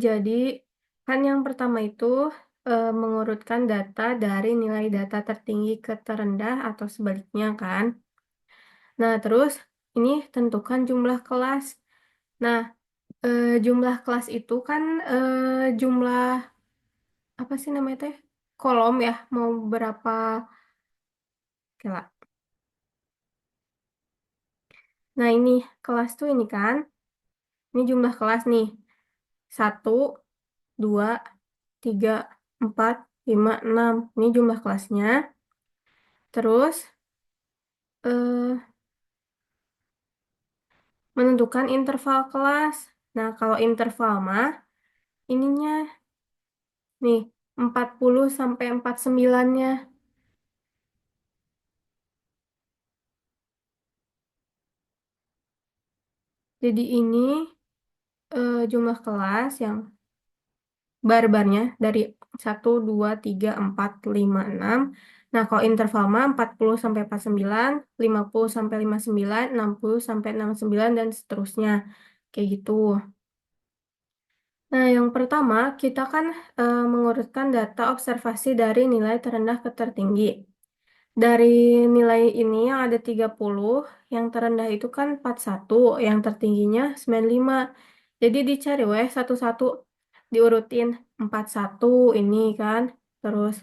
Jadi kan yang pertama itu mengurutkan data dari nilai data tertinggi ke terendah atau sebaliknya kan. Nah, terus ini tentukan jumlah kelas. Nah, jumlah kelas itu kan jumlah apa sih namanya teh? Kolom ya, mau berapa kira? Nah, ini kelas tuh ini kan. Ini jumlah kelas nih. Satu, 2, 3, 4, 5, 6. Ini jumlah kelasnya. Terus eh, menentukan interval kelas. Nah, kalau interval mah ininya nih 40 sampai 49-nya. Jadi ini jumlah kelas yang barbarnya dari 1, 2, 3, 4, 5, 6. Nah, kalau interval mah 40 sampai 49, 50 sampai 59, 60 sampai 69 dan seterusnya. Kayak gitu. Nah, yang pertama, kita kan mengurutkan data observasi dari nilai terendah ke tertinggi. Dari nilai ini yang ada 30, yang terendah itu kan 41, yang tertingginya 95. Jadi dicari weh satu-satu, diurutin 41 ini kan, terus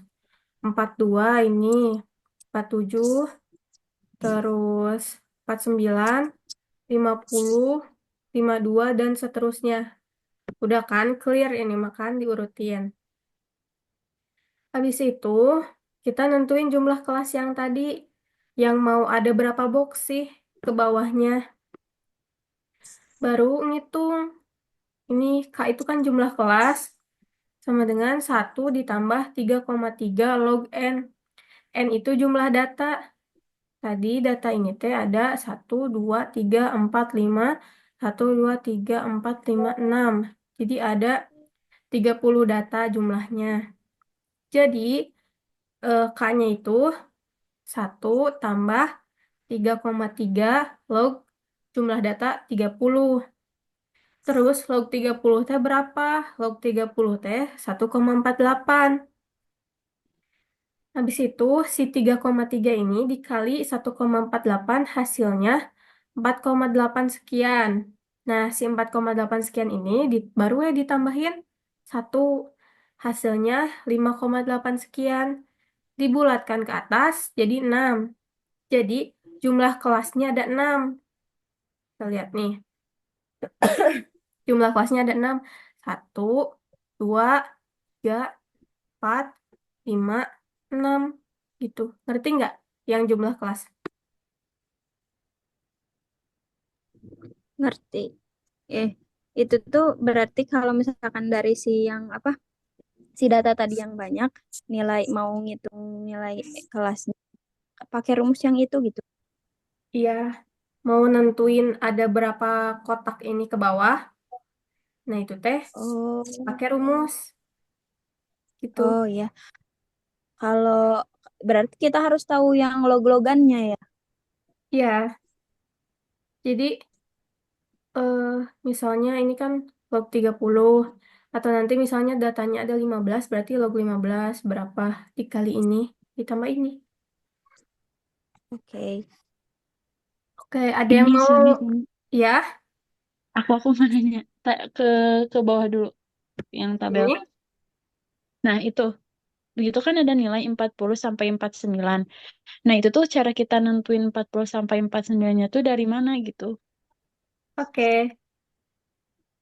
42 ini, 47, terus 49, 50, 52 dan seterusnya. Udah kan clear ini makan diurutin. Habis itu kita nentuin jumlah kelas yang tadi yang mau ada berapa box sih ke bawahnya. Baru ngitung. Ini K itu kan jumlah kelas sama dengan 1 ditambah 3,3 log N. N itu jumlah data. Tadi data ini teh ada 1, 2, 3, 4, 5, 1, 2, 3, 4, 5, 6. Jadi ada 30 data jumlahnya. Jadi K-nya itu 1 tambah 3,3 log jumlah data 30. Terus log 30 teh berapa? Log 30 teh 1,48. Habis itu si 3,3 ini dikali 1,48 hasilnya 4,8 sekian. Nah, si 4,8 sekian ini baru ya ditambahin 1 hasilnya 5,8 sekian. Dibulatkan ke atas jadi 6. Jadi jumlah kelasnya ada 6. Kita lihat nih. Jumlah kelasnya ada 6. 1, 2, 3, 4, 5, 6. Gitu. Ngerti nggak yang jumlah kelas? Ngerti. Eh, itu tuh berarti kalau misalkan dari si yang apa, si data tadi yang banyak, nilai mau ngitung nilai kelasnya pakai rumus yang itu gitu. Iya. Mau nentuin ada berapa kotak ini ke bawah. Nah itu teh Oh, pakai rumus. Gitu. oh ya. Kalau berarti kita harus tahu yang log-logannya ya. Iya. Jadi eh misalnya ini kan log 30 atau nanti misalnya datanya ada 15 berarti log 15 berapa dikali ini ditambah ini. Oke. Oke, ada yang Ini mau Sani. ya Aku mau nanya ke bawah dulu yang tabel. ini? Nah, itu. Begitu kan ada nilai 40 sampai 49. Nah, itu tuh cara kita nentuin 40 sampai 49-nya tuh dari mana gitu. Oke,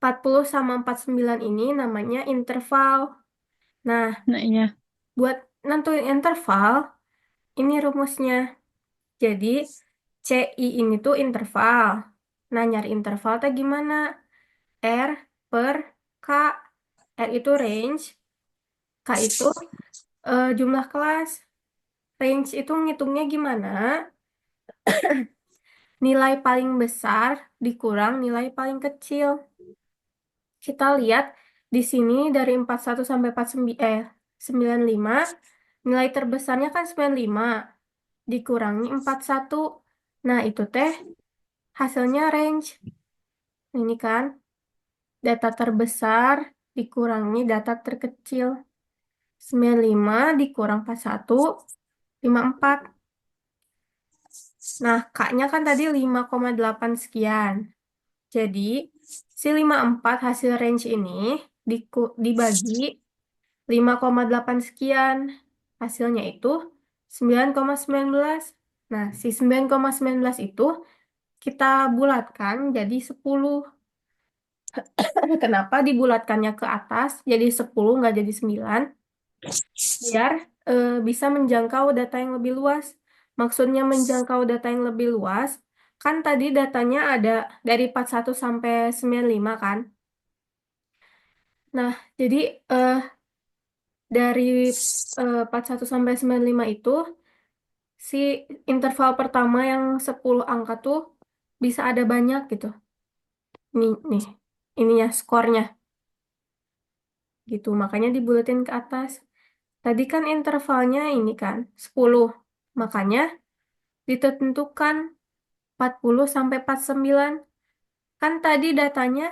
40 sama 49 ini namanya interval. Nah, Nah, iya. buat nentuin interval, ini rumusnya. Jadi, CI ini tuh interval. Nah, nyari interval teh gimana? R per K. R itu range, K itu jumlah kelas. Range itu ngitungnya gimana? Nilai paling besar dikurang nilai paling kecil. Kita lihat di sini dari 41 sampai 95, nilai terbesarnya kan 95 dikurangi 41. Nah, itu teh hasilnya range. Ini kan. Data terbesar dikurangi data terkecil. 95 dikurang 41, 54. Nah, K-nya kan tadi 5,8 sekian. Jadi, si 54 hasil range ini dibagi 5,8 sekian. Hasilnya itu 9,19. Nah, si 9,19 itu kita bulatkan jadi 10. Kenapa dibulatkannya ke atas jadi 10 nggak jadi 9? Biar bisa menjangkau data yang lebih luas. Maksudnya menjangkau data yang lebih luas, kan tadi datanya ada dari 41 sampai 95 kan? Nah, jadi eh, dari 41 sampai 95 itu, si interval pertama yang 10 angka tuh bisa ada banyak gitu. Nih, ininya skornya gitu. Makanya dibulatin ke atas. Tadi kan intervalnya ini kan 10. Makanya ditentukan 40 sampai 49. Kan tadi datanya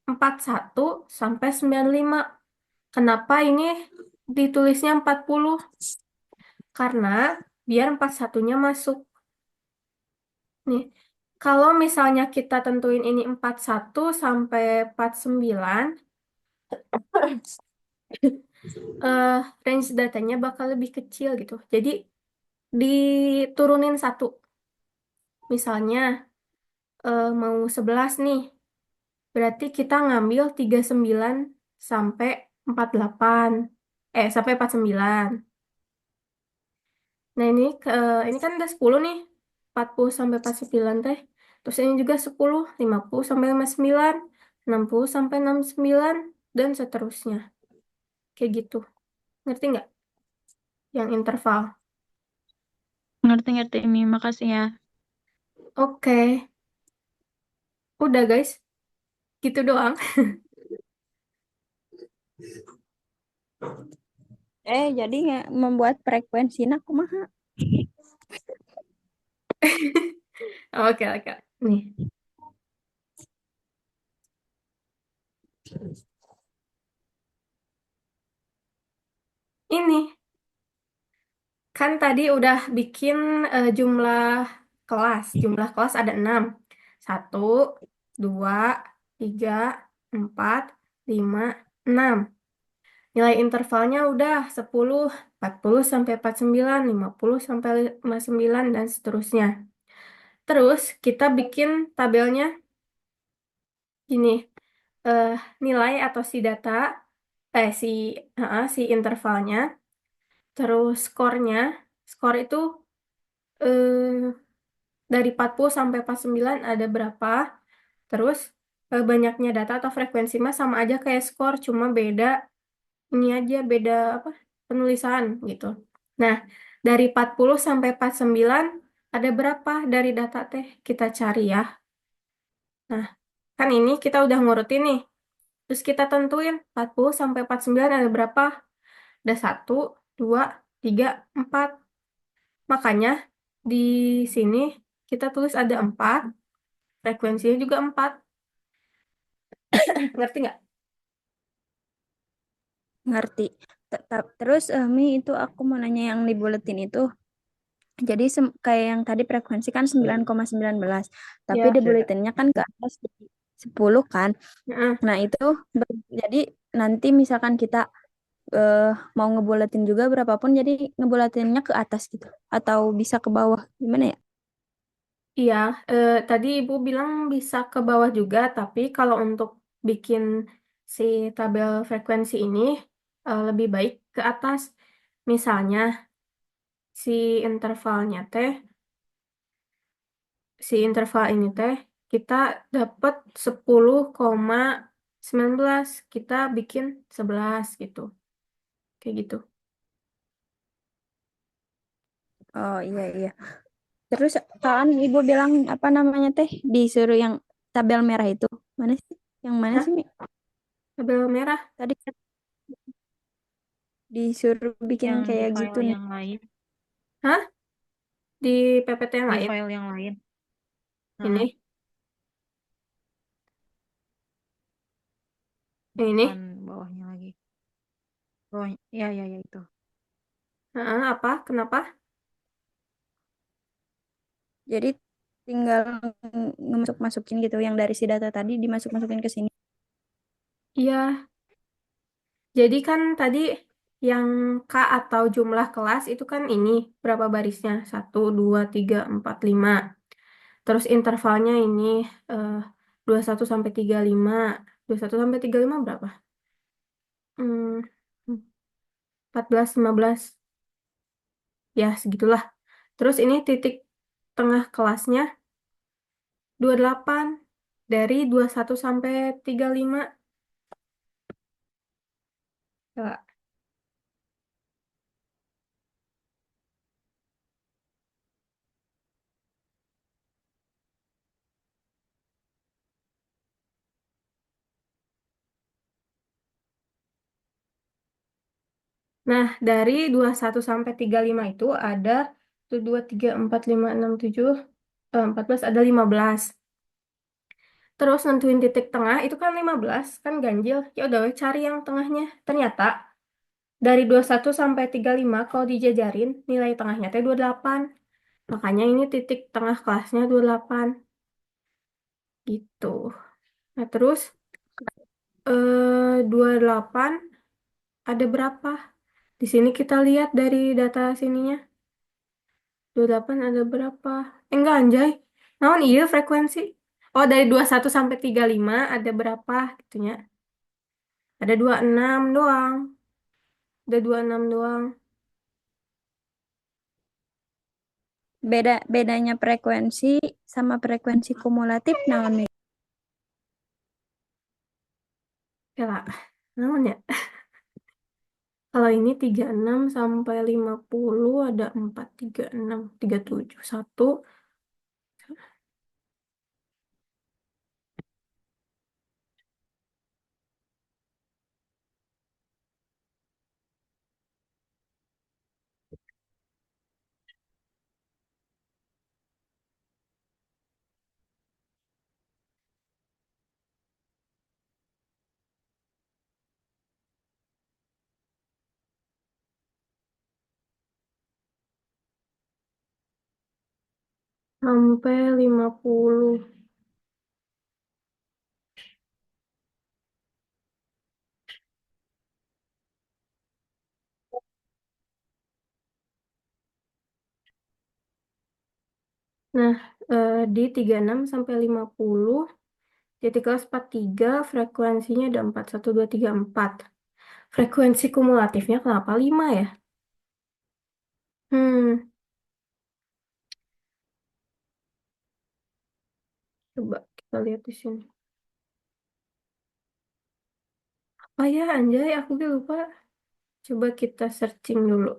41 sampai 95. Kenapa ini ditulisnya 40? Karena biar 41-nya masuk. Nih, kalau misalnya kita tentuin ini 41 sampai 49, eh, range datanya bakal lebih kecil gitu. Jadi diturunin satu. Misalnya mau 11 nih, berarti kita ngambil 39 sampai 48. Sampai 49. Nah, ini kan udah 10 nih. 40 sampai 49 teh. Terus ini juga 10, 50 sampai 59, 60 sampai 69, dan seterusnya. Kayak gitu. Ngerti nggak? Yang interval. Ngerti-ngerti Mi, makasih ya. Oke. Udah guys. Gitu doang. Jadi nggak membuat frekuensi nak kumaha? Oke, oke. Nih. Ini. Kan tadi udah bikin jumlah kelas. Jumlah kelas ada 6. 1, 2, 3, 4, 5, 6. Nilai intervalnya udah 10, 40 sampai 49, 50 sampai 59, dan seterusnya. Terus kita bikin tabelnya gini. eh, Nilai atau si data, eh si, si intervalnya, terus skornya. Skor itu eh, dari 40 sampai 49 ada berapa. Terus banyaknya data atau frekuensi mah sama aja kayak skor, cuma beda ini aja, beda apa? Penulisan gitu. Nah, dari 40 sampai 49 ada berapa dari data teh? Kita cari ya. Nah, kan ini kita udah ngurutin nih. Terus kita tentuin 40 sampai 49 ada berapa? Ada 1, 2, 3, 4. Makanya di sini kita tulis ada 4, frekuensinya juga 4. Ngerti nggak? Ngerti. Terus Mi itu aku mau nanya yang di buletin itu. Jadi kayak yang tadi frekuensi kan 9,19. Tapi Ya. di buletinnya kan ke atas jadi 10 kan. Heeh. Nah, itu jadi nanti misalkan kita eh, mau ngebuletin juga berapapun jadi ngebulatinnya ke atas gitu atau bisa ke bawah. Gimana ya? Iya, tadi Ibu bilang bisa ke bawah juga, tapi kalau untuk bikin si tabel frekuensi ini lebih baik ke atas. Misalnya si intervalnya teh, si interval ini teh kita dapat 10,19, kita bikin 11 gitu. Kayak gitu. Oh iya iya. Terus kan ibu bilang apa namanya teh disuruh yang tabel merah itu. Mana sih? Yang mana Hah? sih, Mi? Tabel merah? Tadi kan disuruh bikin Yang di kayak gitu file nih. yang lain, Hah? Di PPT yang di lain? file yang lain. Heeh. Ini? Yang bukan ini? bawahnya lagi. Bawahnya, ya, ya, ya itu. Apa? Kenapa? Jadi tinggal ngemasuk-masukin gitu yang dari si data tadi dimasuk-masukin ke sini. Iya, jadi kan tadi yang K atau jumlah kelas itu kan ini berapa barisnya? Satu, dua, tiga, empat, lima. Terus intervalnya ini eh, 21 sampai 35. 21 sampai 35 berapa? Hmm, 14, 15. Ya, segitulah. Terus ini titik tengah kelasnya 28 dari 21 sampai 35. Coba. Nah, dari 21 sampai 35 itu ada 1, 2, 3, 4, 5, 6, 7, 14, ada 15. Terus nentuin titik tengah itu kan 15, kan ganjil. Ya udah we, cari yang tengahnya. Ternyata dari 21 sampai 35 kalau dijajarin nilai tengahnya teh 28. Makanya ini titik tengah kelasnya 28 gitu. Nah, terus 28 ada berapa? Di sini kita lihat dari data sininya. 28 ada berapa? Enggak anjay. Naon iya frekuensi? Oh, dari 21 sampai 35 ada berapa gitunya. Ada 26 doang. Ada 26 doang. Bedanya frekuensi sama frekuensi kumulatif naon nih? Ya lah. Naon ya? Kalau ini 36 sampai 50 ada 4, 36, 37, 1. Sampai 50. Nah, di 36 sampai 50 titik kelas 43 frekuensinya ada 4, 1, 2, 3, 4. Frekuensi kumulatifnya kenapa 5 ya? Hmm, coba kita lihat di sini. Oh ya, anjay, aku juga lupa. Coba kita searching dulu.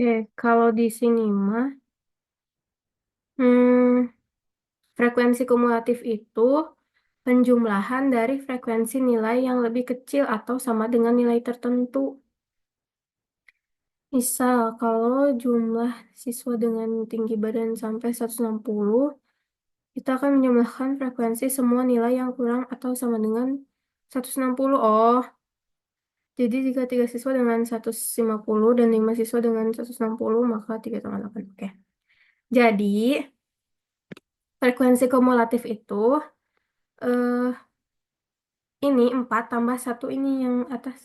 Oke, kalau di sini mah, hmm, frekuensi kumulatif itu penjumlahan dari frekuensi nilai yang lebih kecil atau sama dengan nilai tertentu. Misal, kalau jumlah siswa dengan tinggi badan sampai 160, kita akan menjumlahkan frekuensi semua nilai yang kurang atau sama dengan 160. Oh, Jadi jika 3 siswa dengan 150 dan 5 siswa dengan 160 maka 3,8. Oke. Jadi, frekuensi kumulatif itu eh ini 4 tambah satu ini yang atas.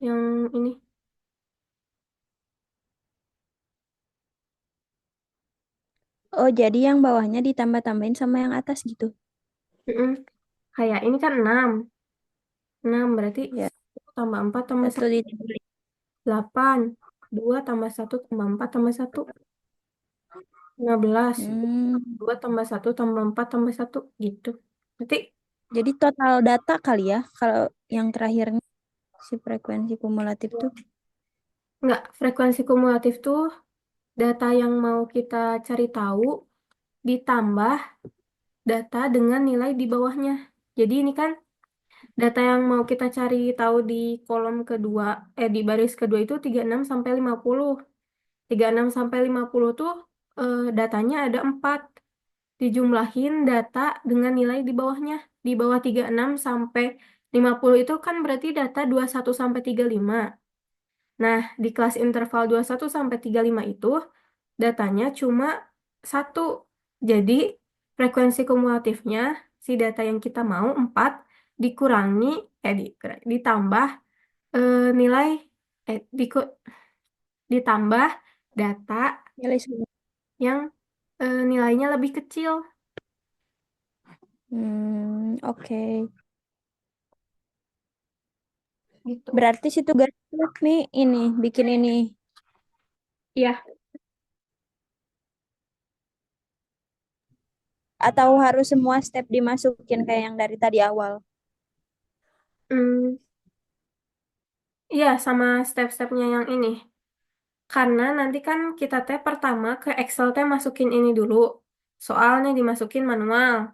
Yang ini. Oh, jadi yang bawahnya ditambah-tambahin sama yang atas gitu. Mm-mm. Kayak ini kan 6. 6 berarti Ya, 1 tambah 4 tambah satu 1, ditambah. 8. 2 tambah 1 tambah 4 tambah 1, 15. Hmm, 2 tambah 1 tambah 4 tambah 1 gitu. Berarti jadi total data kali ya, kalau yang terakhirnya si frekuensi kumulatif tuh. enggak, frekuensi kumulatif tuh data yang mau kita cari tahu ditambah data dengan nilai di bawahnya. Jadi ini kan data yang mau kita cari tahu di kolom kedua, di baris kedua itu 36 sampai 50. 36 sampai 50 tuh datanya ada 4. Dijumlahin data dengan nilai di bawahnya. Di bawah 36 sampai 50 itu kan berarti data 21 sampai 35. Nah, di kelas interval 21 sampai 35 itu datanya cuma satu. Jadi, frekuensi kumulatifnya si data yang kita mau 4 dikurangi, ditambah nilai, eh, diku- ditambah data Nilai semua. yang nilainya lebih kecil Oke. gitu. Berarti si tugas nih ini bikin ini, Iya. atau harus semua step dimasukin kayak yang dari tadi awal. Hmm, iya, sama step-stepnya yang ini. Karena nanti kan kita teh pertama ke Excel teh masukin ini dulu. Soalnya dimasukin manual.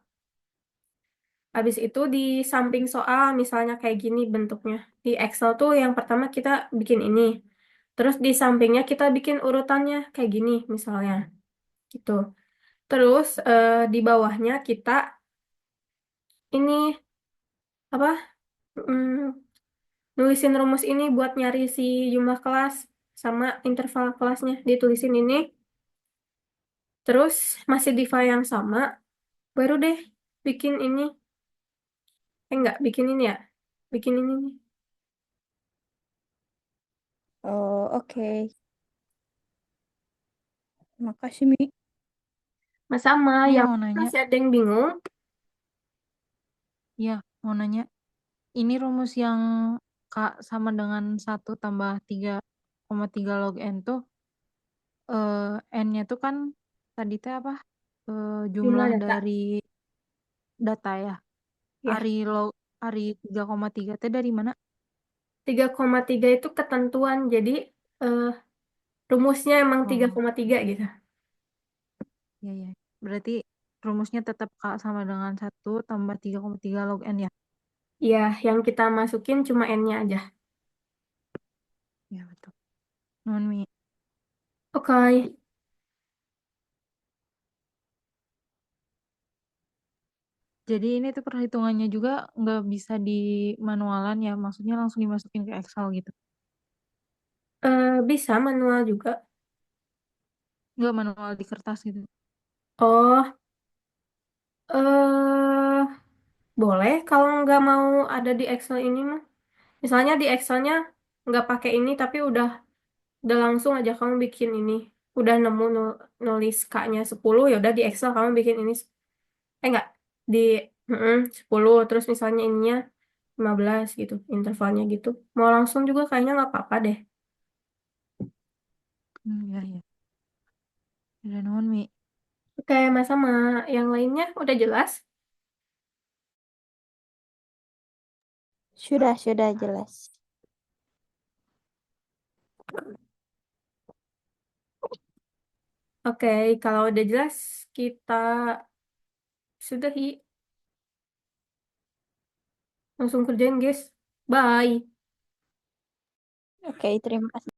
Habis itu di samping soal misalnya kayak gini bentuknya. Di Excel tuh yang pertama kita bikin ini. Terus di sampingnya kita bikin urutannya kayak gini misalnya. Gitu. Terus di bawahnya kita ini apa? mm, Nulisin rumus ini buat nyari si jumlah kelas sama interval kelasnya. Ditulisin ini. Terus masih di file yang sama, baru deh bikin ini. Enggak, bikin ini ya. Bikin ini nih. Oh, oke. Makasih, Mi. Mas sama, Ini yang mau nanya, masih ada yang bingung. ya mau nanya, ini rumus yang Kak sama dengan 1 tambah 3,3 log N tuh, N-nya tuh kan tadi teh apa? Jumlah Jumlah data. dari data ya. Ya, Ari 3,3 teh dari mana? 3,3 itu ketentuan. Jadi eh, rumusnya emang tiga Oh, koma tiga gitu. iya ya. Berarti rumusnya tetap Kak sama dengan 1 tambah 3,3 log N ya? Ya, yang kita masukin cuma N-nya aja. Ya betul. Non Mi. Oke. Jadi ini tuh perhitungannya juga nggak bisa di manualan ya, maksudnya langsung dimasukin ke Excel gitu. Bisa manual juga. Nggak manual di kertas gitu. Oh, eh boleh kalau nggak mau ada di Excel ini mah. Misalnya di Excelnya nggak pakai ini tapi udah langsung aja kamu bikin ini. Udah nemu nulis K-nya 10 ya udah di Excel kamu bikin ini. Enggak, di 10 terus misalnya ininya 15 gitu, intervalnya gitu. Mau langsung juga kayaknya nggak apa-apa deh. Ya, ya. Udah nuhun, Mi. Oke, Mas sama yang lainnya udah jelas? Sudah jelas. Oke, kalau udah jelas kita sudahi. Langsung kerjain, guys. Bye. Oke, terima kasih.